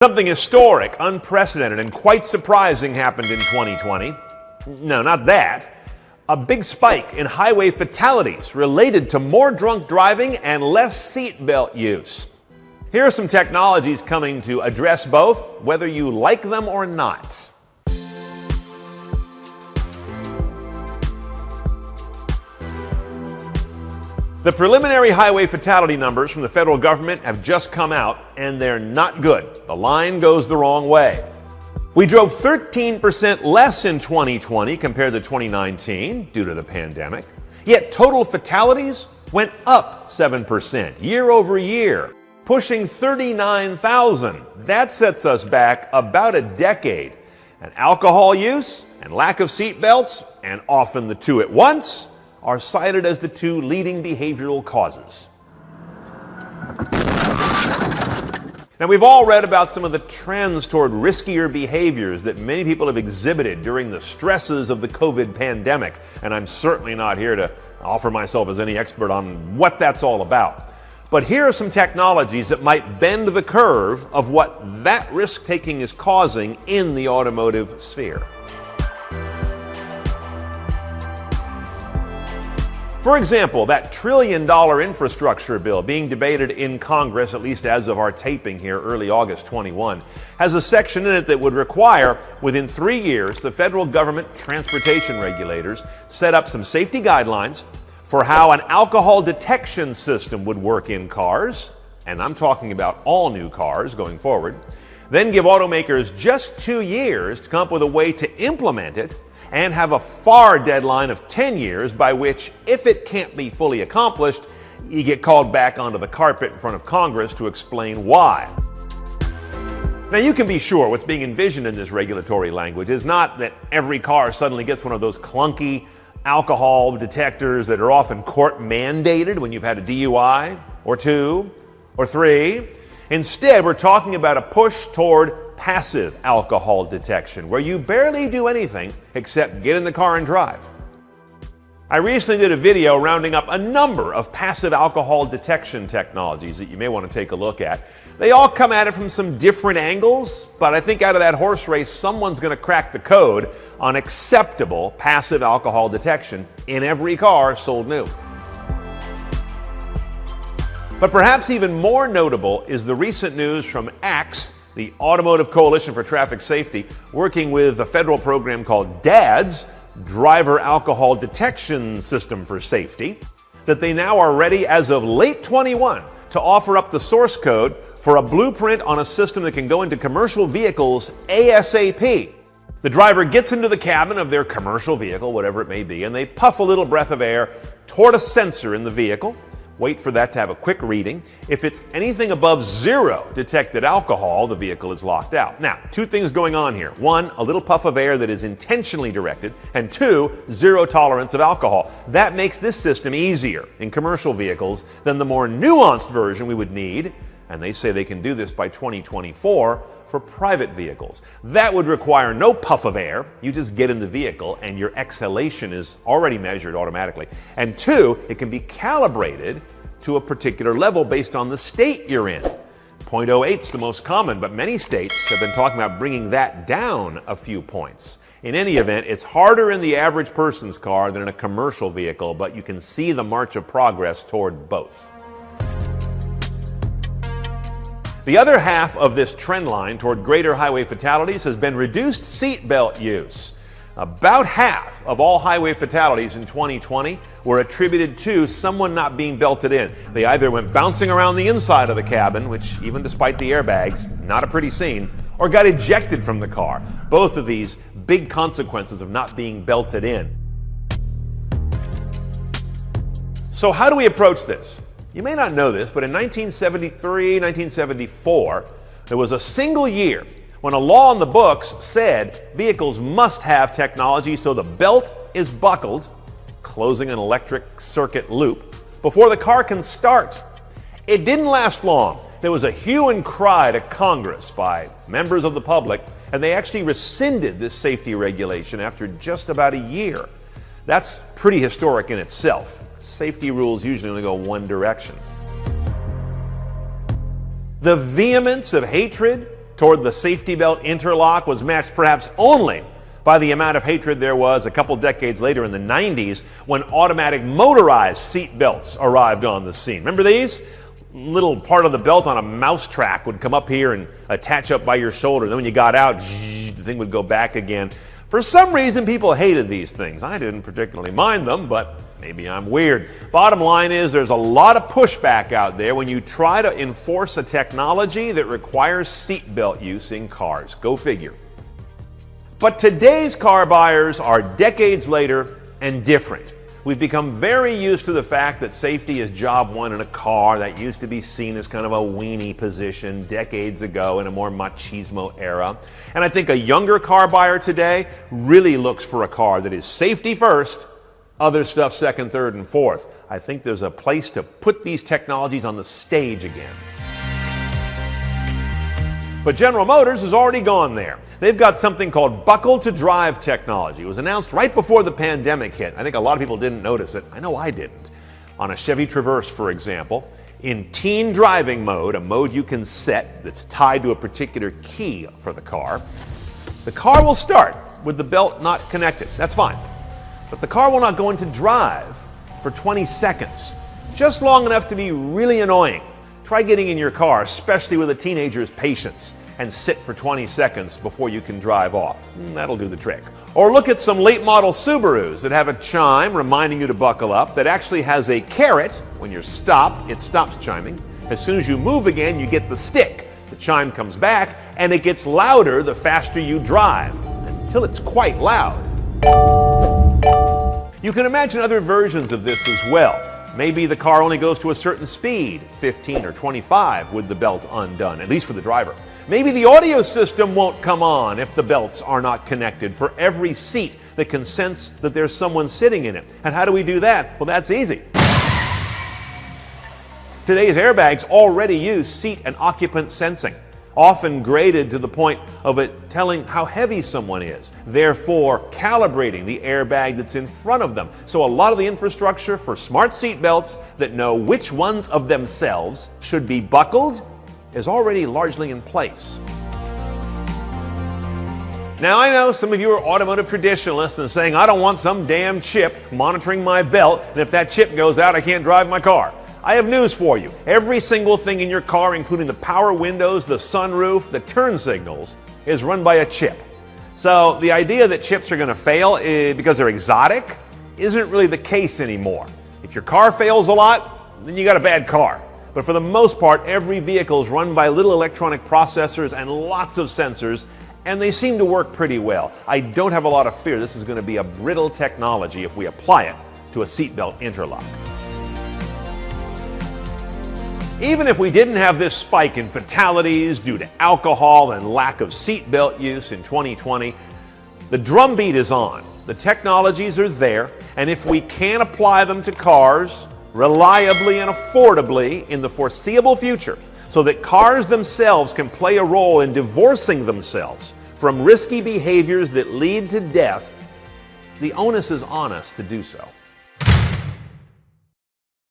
Something historic, unprecedented, and quite surprising happened in 2020. No, not that. A big spike in highway fatalities related to more drunk driving and less seatbelt use. Here are some technologies coming to address both, whether you like them or not. The preliminary highway fatality numbers from the federal government have just come out, and they're not good. The line goes the wrong way. We drove 13% less in 2020 compared to 2019 due to the pandemic, yet total fatalities went up 7% year over year, pushing 39,000. That sets us back about a decade. And alcohol use and lack of seatbelts, and often the two at once, are cited as the two leading behavioral causes. Now, we've all read about some of the trends toward riskier behaviors that many people have exhibited during the stresses of the COVID pandemic, and I'm certainly not here to offer myself as any expert on what that's all about. But here are some technologies that might bend the curve of what that risk-taking is causing in the automotive sphere. For example, that trillion-dollar infrastructure bill being debated in Congress, at least as of our taping here, early August 21, has a section in it that would require, within 3 years, the federal government transportation regulators set up some safety guidelines for how an alcohol detection system would work in cars, and I'm talking about all new cars going forward, then give automakers just 2 years to come up with a way to implement it, and have a FAR deadline of 10 years by which, if it can't be fully accomplished, you get called back onto the carpet in front of Congress to explain why. Now, you can be sure what's being envisioned in this regulatory language is not that every car suddenly gets one of those clunky alcohol detectors that are often court mandated when you've had a DUI or 2 or 3. Instead, we're talking about a push toward passive alcohol detection, where you barely do anything except get in the car and drive. I recently did a video rounding up a number of passive alcohol detection technologies that you may want to take a look at. They all come at it from some different angles, but I think out of that horse race, someone's going to crack the code on acceptable passive alcohol detection in every car sold new. But perhaps even more notable is the recent news from ACTS, the Automotive Coalition for Traffic Safety, working with a federal program called DADS, Driver Alcohol Detection System for Safety, that they now are ready as of late 21 to offer up the source code for a blueprint on a system that can go into commercial vehicles ASAP. The driver gets into the cabin of their commercial vehicle, whatever it may be, and they puff a little breath of air toward a sensor in the vehicle. Wait for that to have a quick reading. If it's anything above 0 detected alcohol, the vehicle is locked out. Now, 2 things going on here. 1, a little puff of air that is intentionally directed, and 2, 0 tolerance of alcohol. That makes this system easier in commercial vehicles than the more nuanced version we would need, and they say they can do this by 2024 for private vehicles. That would require no puff of air. You just get in the vehicle and your exhalation is already measured automatically. And 2, it can be calibrated to a particular level based on the state you're in. 0.08 is the most common, but many states have been talking about bringing that down a few points. In any event, it's harder in the average person's car than in a commercial vehicle, but you can see the march of progress toward both. The other half of this trend line toward greater highway fatalities has been reduced seatbelt use. About half of all highway fatalities in 2020 were attributed to someone not being belted in. They either went bouncing around the inside of the cabin, which even despite the airbags, not a pretty scene, or got ejected from the car. Both of these big consequences of not being belted in. So how do we approach this? You may not know this, but in 1973, 1974, there was a single year when a law on the books said vehicles must have technology so the belt is buckled, closing an electric circuit loop, before the car can start. It didn't last long. There was a hue and cry to Congress by members of the public, and they actually rescinded this safety regulation after just about a year. That's pretty historic in itself. Safety rules usually only go one direction. The vehemence of hatred toward the safety belt interlock was matched perhaps only by the amount of hatred there was a couple decades later in the 90s when automatic motorized seat belts arrived on the scene. Remember these? Little part of the belt on a mouse track would come up here and attach up by your shoulder. Then when you got out, the thing would go back again. For some reason, people hated these things. I didn't particularly mind them, but maybe I'm weird. Bottom line is there's a lot of pushback out there when you try to enforce a technology that requires seatbelt use in cars. Go figure. But today's car buyers are decades later and different. We've become very used to the fact that safety is job one in a car. That used to be seen as kind of a weenie position decades ago in a more machismo era. And I think a younger car buyer today really looks for a car that is safety first, other stuff second, third, and fourth. I think there's a place to put these technologies on the stage again. But General Motors has already gone there. They've got something called buckle-to-drive technology. It was announced right before the pandemic hit. I think a lot of people didn't notice it. I know I didn't. On a Chevy Traverse, for example, in teen driving mode, a mode you can set that's tied to a particular key for the car will start with the belt not connected. That's fine. But the car will not go into drive for 20 seconds, just long enough to be really annoying. Try getting in your car, especially with a teenager's patience, and sit for 20 seconds before you can drive off. That'll do the trick. Or look at some late model Subarus that have a chime reminding you to buckle up that actually has a caret. When you're stopped, it stops chiming. As soon as you move again, you get the stick. The chime comes back, and it gets louder the faster you drive, until it's quite loud. You can imagine other versions of this as well. Maybe the car only goes to a certain speed, 15 or 25, with the belt undone, at least for the driver. Maybe the audio system won't come on if the belts are not connected for every seat that can sense that there's someone sitting in it. And how do we do that? Well, that's easy. Today's airbags already use seat and occupant sensing, often graded to the point of it telling how heavy someone is, therefore calibrating the airbag that's in front of them. So a lot of the infrastructure for smart seat belts that know which ones of themselves should be buckled is already largely in place. Now I know some of you are automotive traditionalists and saying, I don't want some damn chip monitoring my belt, and if that chip goes out, I can't drive my car. I have news for you. Every single thing in your car, including the power windows, the sunroof, the turn signals, is run by a chip. So the idea that chips are going to fail because they're exotic isn't really the case anymore. If your car fails a lot, then you got a bad car. But for the most part, every vehicle is run by little electronic processors and lots of sensors, and they seem to work pretty well. I don't have a lot of fear this is going to be a brittle technology if we apply it to a seatbelt interlock. Even if we didn't have this spike in fatalities due to alcohol and lack of seatbelt use in 2020, the drumbeat is on. The technologies are there, and if we can apply them to cars reliably and affordably in the foreseeable future, so that cars themselves can play a role in divorcing themselves from risky behaviors that lead to death, the onus is on us to do so.